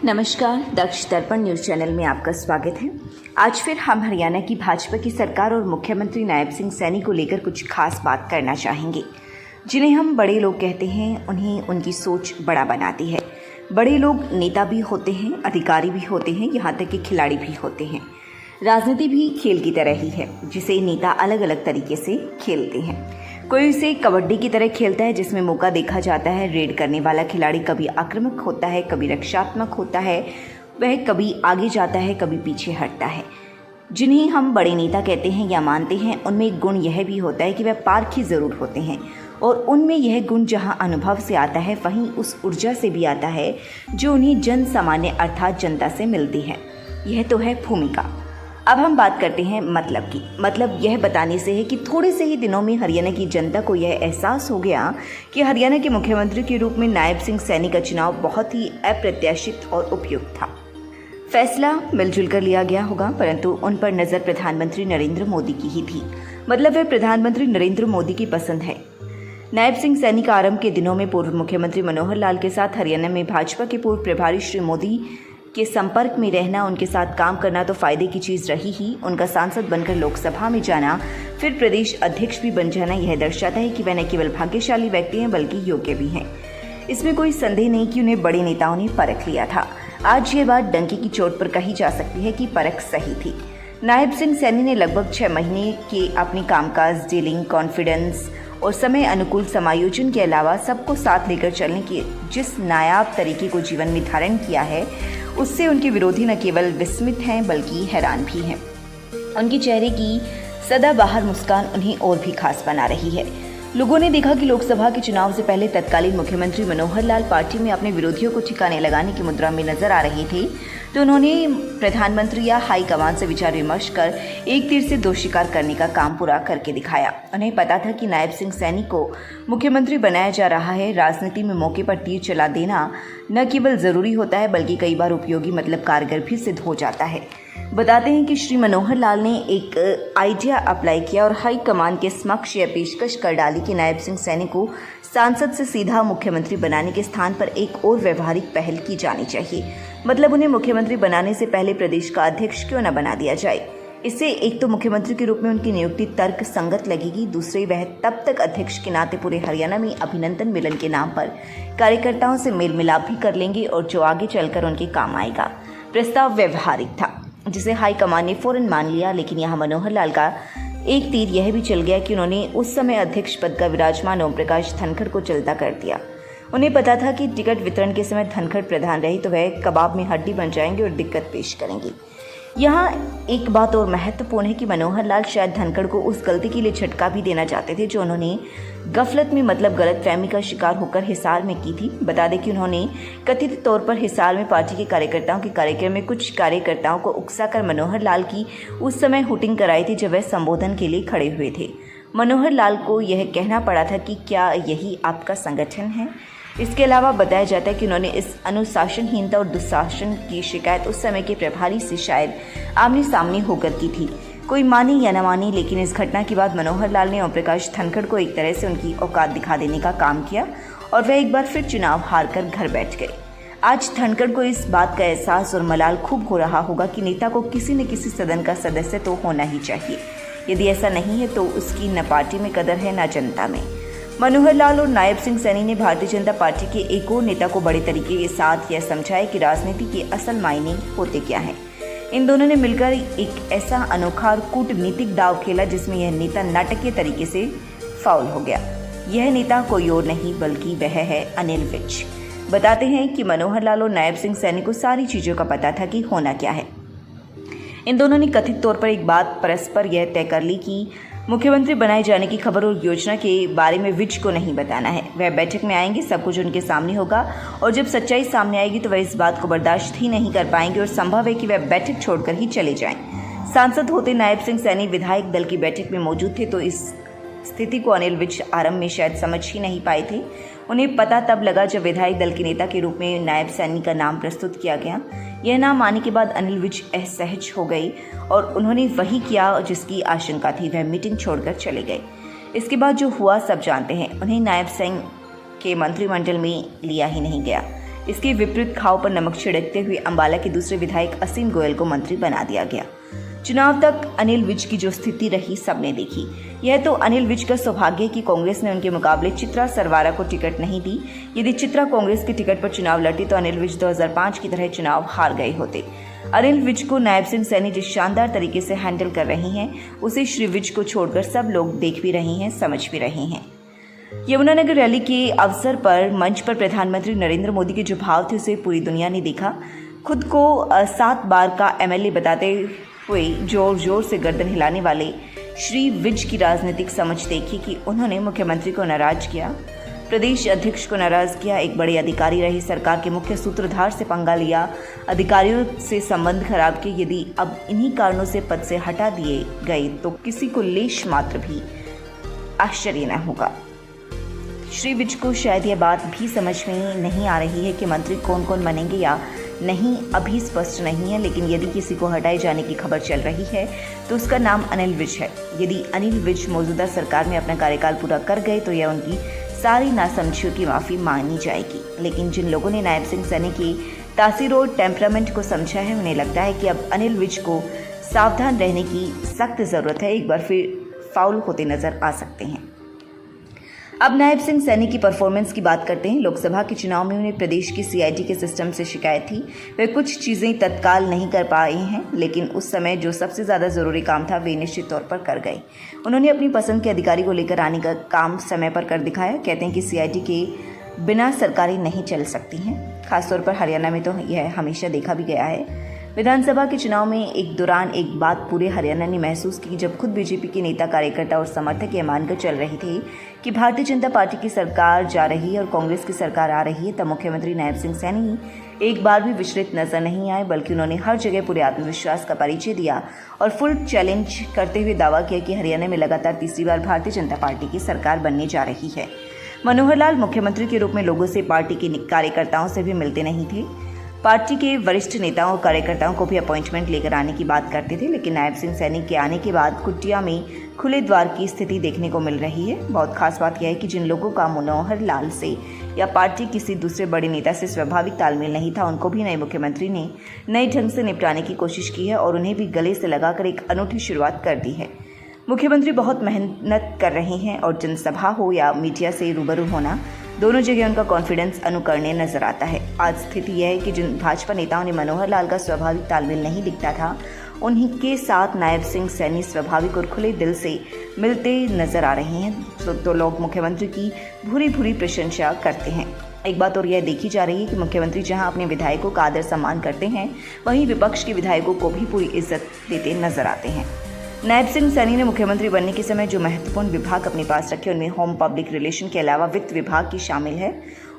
नमस्कार, दक्ष दर्पण news channel में आपका स्वागत है। आज फिर हम हरियाणा की भाजपा की सरकार और मुख्यमंत्री नायब सिंह सैनी को लेकर कुछ खास बात करना चाहेंगे। जिन्हें हम बड़े लोग कहते हैं, उन्हें उनकी सोच बड़ा बनाती है। बड़े लोग नेता भी होते हैं, अधिकारी भी होते हैं, यहाँ तक कि खिलाड़ी भी होते हैं। राजनीति भी खेल की तरह ही है, जिसे नेता अलग अलग तरीके से खेलते हैं। कोई इसे कबड्डी की तरह खेलता है, जिसमें मौका देखा जाता है। रेड करने वाला खिलाड़ी कभी आक्रामक होता है, कभी रक्षात्मक होता है। वह कभी आगे जाता है, कभी पीछे हटता है। जिन्हें हम बड़े नेता कहते हैं या मानते हैं, उनमें एक गुण यह भी होता है कि वह पारखी ज़रूर होते हैं। और उनमें यह गुण जहां अनुभव से आता है, वहीं उस ऊर्जा से भी आता है जो उन्हें जन सामान्य अर्थात जनता से मिलती है। यह तो है भूमिका। अब हम बात करते हैं मतलब की। मतलब यह बताने से है कि थोड़े से ही दिनों में हरियाणा की जनता को यह एहसास हो गया कि हरियाणा के मुख्यमंत्री के रूप में नायब सिंह सैनी का चुनाव बहुत ही अप्रत्याशित और उपयुक्त था। फैसला मिलजुल कर लिया गया होगा, परंतु उन पर नज़र प्रधानमंत्री नरेंद्र मोदी की ही थी। मतलब वह प्रधानमंत्री नरेंद्र मोदी की पसंद है। नायब सिंह सैनी का आरंभ के दिनों में पूर्व मुख्यमंत्री मनोहर लाल के साथ हरियाणा में भाजपा के पूर्व प्रभारी श्री मोदी के संपर्क में रहना, उनके साथ काम करना तो फायदे की चीज़ रही ही। उनका सांसद बनकर लोकसभा में जाना, फिर प्रदेश अध्यक्ष भी बन जाना, यह दर्शाता है कि वह न केवल भाग्यशाली व्यक्ति हैं बल्कि योग्य भी हैं। इसमें कोई संदेह नहीं कि उन्हें बड़े नेताओं ने परख लिया था। आज ये बात डंके की चोट पर कही जा सकती है कि परख सही थी। नायब सिंह सैनी ने लगभग 6 महीने के अपनी कामकाज, डीलिंग, कॉन्फिडेंस और समय अनुकूल समायोजन के अलावा सबको साथ लेकर चलने के जिस नायाब तरीके को जीवन में धारण किया है, उससे उनके विरोधी न केवल विस्मित हैं बल्कि हैरान भी हैं। उनके चेहरे की सदाबहार मुस्कान उन्हें और भी खास बना रही है। लोगों ने देखा कि लोकसभा के चुनाव से पहले तत्कालीन मुख्यमंत्री मनोहर लाल पार्टी में अपने विरोधियों को ठिकाने लगाने की मुद्रा में नजर आ रहे थे, तो उन्होंने प्रधानमंत्री या हाईकमान से विचार विमर्श कर एक तीर से 2 शिकार करने का काम पूरा करके दिखाया। उन्हें पता था कि नायब सिंह सैनी को मुख्यमंत्री बनाया जा रहा है। राजनीति में मौके पर तीर चला देना न केवल ज़रूरी होता है बल्कि कई बार उपयोगी मतलब कारगर भी सिद्ध हो जाता है। बताते हैं कि श्री मनोहर लाल ने एक आइडिया अप्लाई किया और हाई कमान के समक्ष यह पेशकश कर डाली कि नायब सिंह सैनी को सांसद से सीधा मुख्यमंत्री बनाने के स्थान पर एक और व्यवहारिक पहल की जानी चाहिए। मतलब उन्हें मुख्यमंत्री बनाने से पहले प्रदेश का अध्यक्ष क्यों न बना दिया जाए। इससे एक तो मुख्यमंत्री के रूप में उनकी नियुक्ति तर्क संगत लगेगी, दूसरे वह तब तक अध्यक्ष के नाते पूरे हरियाणा में अभिनंदन मिलन के नाम पर कार्यकर्ताओं से मेल मिलाप भी कर लेंगे और जो आगे चलकर उनके काम आएगा। प्रस्ताव व्यवहारिक था, जिसे हाईकमान ने फौरन मान लिया। लेकिन यहाँ मनोहर लाल का एक तीर यह भी चल गया कि उन्होंने उस समय अध्यक्ष पद का विराजमान ओम प्रकाश धनखड़ को चलता कर दिया। उन्हें पता था कि टिकट वितरण के समय धनखड़ प्रधान रहे तो वह कबाब में हड्डी बन जाएंगे और दिक्कत पेश करेंगे। यहाँ एक बात और महत्वपूर्ण है कि मनोहर लाल शायद धनखड़ को उस गलती के लिए झटका भी देना चाहते थे जो उन्होंने गफलत में मतलब गलतफहमी का शिकार होकर हिसार में की थी। बता दें कि उन्होंने कथित तौर पर हिसार में पार्टी के कार्यकर्ताओं के कार्यक्रम में कुछ कार्यकर्ताओं को उकसाकर मनोहर लाल की उस समय हुटिंग कराई थी जब वह संबोधन के लिए खड़े हुए थे। मनोहर लाल को यह कहना पड़ा था कि क्या यही आपका संगठन है। इसके अलावा बताया जाता है कि उन्होंने इस अनुशासनहीनता और दुशासन की शिकायत उस समय के प्रभारी से शायद आमने सामने होकर की थी। कोई माने या न माने, लेकिन इस घटना के बाद मनोहर लाल ने ओम प्रकाश धनखड़ को एक तरह से उनकी औकात दिखा देने का काम किया और वह एक बार फिर चुनाव हार कर घर बैठ गए। आज धनखड़ को इस बात का एहसास और मलाल खूब हो रहा होगा कि नेता को किसी न किसी सदन का सदस्य तो होना ही चाहिए। यदि ऐसा नहीं है तो उसकी न पार्टी में कदर है न जनता में। मनोहर लाल और नायब सिंह सैनी ने भारतीय जनता पार्टी के एक और नेता को बड़े तरीके के साथ यह समझाया कि राजनीति के असल मायने होते क्या हैं। इन दोनों ने मिलकर एक ऐसा अनोखा और कूटनीतिक दाव खेला जिसमें यह नेता नाटकीय तरीके से फाउल हो गया। यह नेता कोई और नहीं बल्कि वह है अनिल विज। बताते हैं कि मनोहर लाल और नायब सिंह सैनी को सारी चीज़ों का पता था कि होना क्या है। इन दोनों ने कथित तौर पर एक बात परस्पर यह तय कर ली कि मुख्यमंत्री बनाए जाने की खबर और योजना के बारे में विज को नहीं बताना है। वह बैठक में आएंगे, सब कुछ उनके सामने होगा और जब सच्चाई सामने आएगी तो वह इस बात को बर्दाश्त ही नहीं कर पाएंगे और संभव है कि वह बैठक छोड़कर ही चले जाएं। सांसद होते नायब सिंह सैनी विधायक दल की बैठक में मौजूद थे, तो इस स्थिति को अनिल विज आरंभ में शायद समझ ही नहीं पाए थे। उन्हें पता तब लगा जब विधायक दल के नेता के रूप में नायब सैनी का नाम प्रस्तुत किया गया। यह नाम आने के बाद अनिल विज असहज हो गई और उन्होंने वही किया जिसकी आशंका थी, वह मीटिंग छोड़कर चले गए। इसके बाद जो हुआ सब जानते हैं। उन्हें नायब सिंह के मंत्रिमंडल में लिया ही नहीं गया। इसके विपरीत घाव पर नमक छिड़कते हुए अंबाला के दूसरे विधायक असीम गोयल को मंत्री बना दिया गया। चुनाव तक अनिल विज की जो स्थिति रही सबने देखी। यह तो अनिल विज का सौभाग्य कि कांग्रेस ने उनके मुकाबले चित्रा सरवारा को टिकट नहीं दी। यदि चित्रा कांग्रेस के टिकट पर चुनाव लड़ती तो अनिल विज 2005 की तरह चुनाव हार गए होते। अनिल विज को नायब सिंह सैनी जिस शानदार तरीके से हैंडल कर रही हैं, उसे श्री विज को छोड़कर सब लोग देख भी रहे हैं, समझ भी रहे हैं। यमुनानगर रैली के अवसर पर मंच पर प्रधानमंत्री नरेंद्र मोदी के जो भाव थे उसे पूरी दुनिया ने देखा। खुद को 7 बार का एमएलए बताते हुए जोर जोर से गर्दन हिलाने वाले श्री विज की राजनीतिक समझ देखी कि उन्होंने मुख्यमंत्री को नाराज किया, प्रदेश अध्यक्ष को नाराज किया, एक बड़े अधिकारी रहे, सरकार के मुख्य सूत्रधार से पंगा लिया, अधिकारियों से संबंध खराब किए। यदि अब इन्हीं कारणों से पद से हटा दिए गए तो किसी को लेश मात्र भी आश्चर्य न होगा। श्री विज को शायद यह बात भी समझ में नहीं आ रही है कि मंत्री कौन कौन बनेंगे या नहीं, अभी स्पष्ट नहीं है। लेकिन यदि किसी को हटाए जाने की खबर चल रही है तो उसका नाम अनिल विज है। यदि अनिल विज मौजूदा सरकार में अपना कार्यकाल पूरा कर गए तो यह उनकी सारी नासमझियों की माफ़ी मांगनी जाएगी। लेकिन जिन लोगों ने नायब सिंह सैनी की तासीर और टेम्परामेंट को समझा है, उन्हें लगता है कि अब अनिल विज को सावधान रहने की सख्त ज़रूरत है। एक बार फिर फाउल होते नजर आ सकते हैं। अब नायब सिंह सैनी की परफॉर्मेंस की बात करते हैं। लोकसभा के चुनाव में उन्हें प्रदेश की सीआईडी के सिस्टम से शिकायत थी। वे कुछ चीज़ें तत्काल नहीं कर पाए हैं, लेकिन उस समय जो सबसे ज़्यादा ज़रूरी काम था वे निश्चित तौर पर कर गए। उन्होंने अपनी पसंद के अधिकारी को लेकर आने का काम समय पर कर दिखाया। कहते हैं कि सीआईडी के बिना सरकारें नहीं चल सकती हैं। खासतौर पर हरियाणा में तो यह हमेशा देखा भी गया है। विधानसभा के चुनाव में एक दौरान एक बात पूरे हरियाणा ने महसूस की, जब खुद बीजेपी के नेता, कार्यकर्ता और समर्थक यह मानकर चल रहे थे कि भारतीय जनता पार्टी की सरकार जा रही है और कांग्रेस की सरकार आ रही है, तब मुख्यमंत्री नायब सिंह सैनी एक बार भी विचलित नजर नहीं आए, बल्कि उन्होंने हर जगह पूरे आत्मविश्वास का परिचय दिया और फुल चैलेंज करते हुए दावा किया कि हरियाणा में लगातार तीसरी बार भारतीय जनता पार्टी की सरकार बनने जा रही है। मनोहर लाल मुख्यमंत्री के रूप में लोगों से, पार्टी के कार्यकर्ताओं से भी मिलते नहीं थे। पार्टी के वरिष्ठ नेताओं और कार्यकर्ताओं को भी अपॉइंटमेंट लेकर आने की बात करते थे। लेकिन नायब सिंह सैनी के आने के बाद कुटिया में खुले द्वार की स्थिति देखने को मिल रही है। बहुत खास बात यह है कि जिन लोगों का मनोहर लाल से या पार्टी किसी दूसरे बड़े नेता से स्वाभाविक तालमेल नहीं था, उनको भी नए मुख्यमंत्री ने नए ढंग से निपटाने की कोशिश की है और उन्हें भी गले से लगाकर एक अनूठी शुरुआत कर दी है। मुख्यमंत्री बहुत मेहनत कर रहे हैं और जनसभा हो या मीडिया से रूबरू होना, दोनों जगह उनका कॉन्फिडेंस अनुकरणीय नजर आता है। आज स्थिति यह है कि जिन भाजपा नेताओं ने मनोहर लाल का स्वाभाविक तालमेल नहीं दिखता था, उन्हीं के साथ नायब सिंह सैनी स्वाभाविक और खुले दिल से मिलते नजर आ रहे हैं, तो लोग मुख्यमंत्री की भूरी भूरी प्रशंसा करते हैं। एक बात और यह देखी जा रही है कि मुख्यमंत्री जहां अपने विधायकों का आदर सम्मान करते हैं, वहीं विपक्ष के विधायकों को भी पूरी इज्जत देते नजर आते हैं। नायब सिंह सैनी ने मुख्यमंत्री बनने के समय जो महत्वपूर्ण विभाग अपने पास रखे, उनमें होम पब्लिक रिलेशन के अलावा वित्त विभाग की शामिल है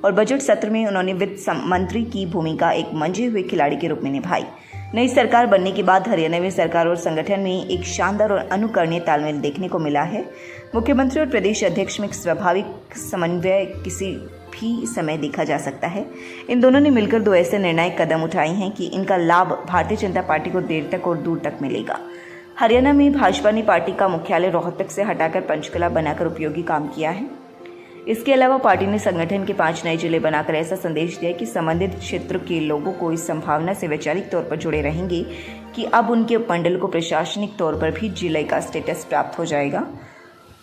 और बजट सत्र में उन्होंने वित्त मंत्री की भूमिका एक मंझे हुए खिलाड़ी के रूप में निभाई। नई सरकार बनने के बाद हरियाणा में सरकार और संगठन में एक शानदार और अनुकरणीय तालमेल देखने को मिला है। मुख्यमंत्री और प्रदेश अध्यक्ष में एक स्वाभाविक समन्वय किसी भी समय देखा जा सकता है। इन दोनों ने मिलकर 2 ऐसे निर्णायक कदम उठाए हैं कि इनका लाभ भारतीय जनता पार्टी को देर तक और दूर तक मिलेगा। हरियाणा में भाजपा ने पार्टी का मुख्यालय रोहतक से हटाकर पंचकुला बनाकर उपयोगी काम किया है। इसके अलावा पार्टी ने संगठन के 5 नए जिले बनाकर ऐसा संदेश दिया कि संबंधित क्षेत्र के लोगों को इस संभावना से वैचारिक तौर पर जुड़े रहेंगे कि अब उनके उपमंडल को प्रशासनिक तौर पर भी जिले का स्टेटस प्राप्त हो जाएगा।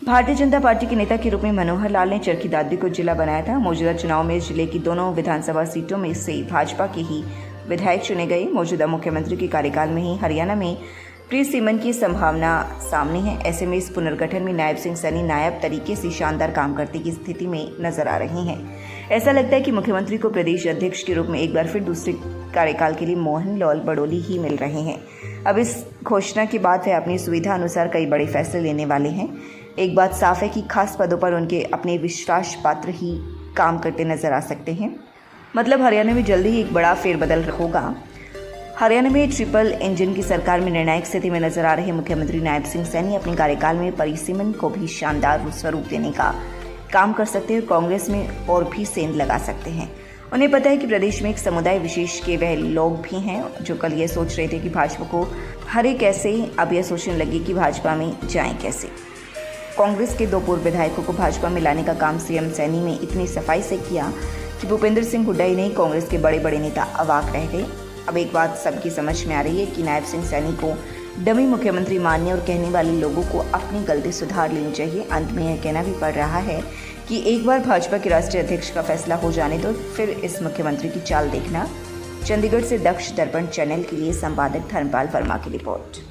भारतीय जनता पार्टी के नेता के रूप में मनोहर लाल ने चरखी दादरी को जिला बनाया था। मौजूदा चुनाव में इस जिले की दोनों विधानसभा सीटों में से भाजपा के ही विधायक चुने गए। मौजूदा मुख्यमंत्री के कार्यकाल में ही हरियाणा में प्री सीमन की संभावना सामने है। ऐसे में इस पुनर्गठन में नायब सिंह सैनी नायब तरीके से शानदार काम करने की स्थिति में नजर आ रहे हैं। ऐसा लगता है कि मुख्यमंत्री को प्रदेश अध्यक्ष के रूप में एक बार फिर दूसरे कार्यकाल के लिए मोहन लाल बड़ोली ही मिल रहे हैं। अब इस घोषणा के बाद वे अपनी सुविधा अनुसार कई बड़े फैसले लेने वाले हैं। एक बात साफ है कि खास पदों पर उनके अपने विश्वास पात्र ही काम करते नजर आ सकते हैं। मतलब हरियाणा में जल्दी ही एक बड़ा फेरबदल होगा। हरियाणा में ट्रिपल इंजन की सरकार में निर्णायक स्थिति में नजर आ रहे मुख्यमंत्री नायब सिंह सैनी अपने कार्यकाल में परिसीमन को भी शानदार स्वरूप देने का काम कर सकते हैं और कांग्रेस में और भी सेंध लगा सकते हैं। उन्हें पता है कि प्रदेश में एक समुदाय विशेष के वह लोग भी हैं जो कल ये सोच रहे थे कि भाजपा को हरे कैसे, अब यह सोचने लगे कि भाजपा में जाएं कैसे। कांग्रेस के 2 पूर्व विधायकों को भाजपा में लाने का काम सीएम सैनी ने इतनी सफाई से किया कि भूपेंद्र सिंह हुड्डा ही नहीं, कांग्रेस के बड़े बड़े नेता अवाक रह गए। अब एक बात सबकी समझ में आ रही है कि नायब सिंह सैनी को डमी मुख्यमंत्री मानने और कहने वाले लोगों को अपनी गलती सुधार लेनी चाहिए। अंत में यह कहना भी पड़ रहा है कि एक बार भाजपा के राष्ट्रीय अध्यक्ष का फैसला हो जाने तो फिर इस मुख्यमंत्री की चाल देखना। चंडीगढ़ से दक्ष दर्पण चैनल के लिए संपादक धर्मपाल वर्मा की रिपोर्ट।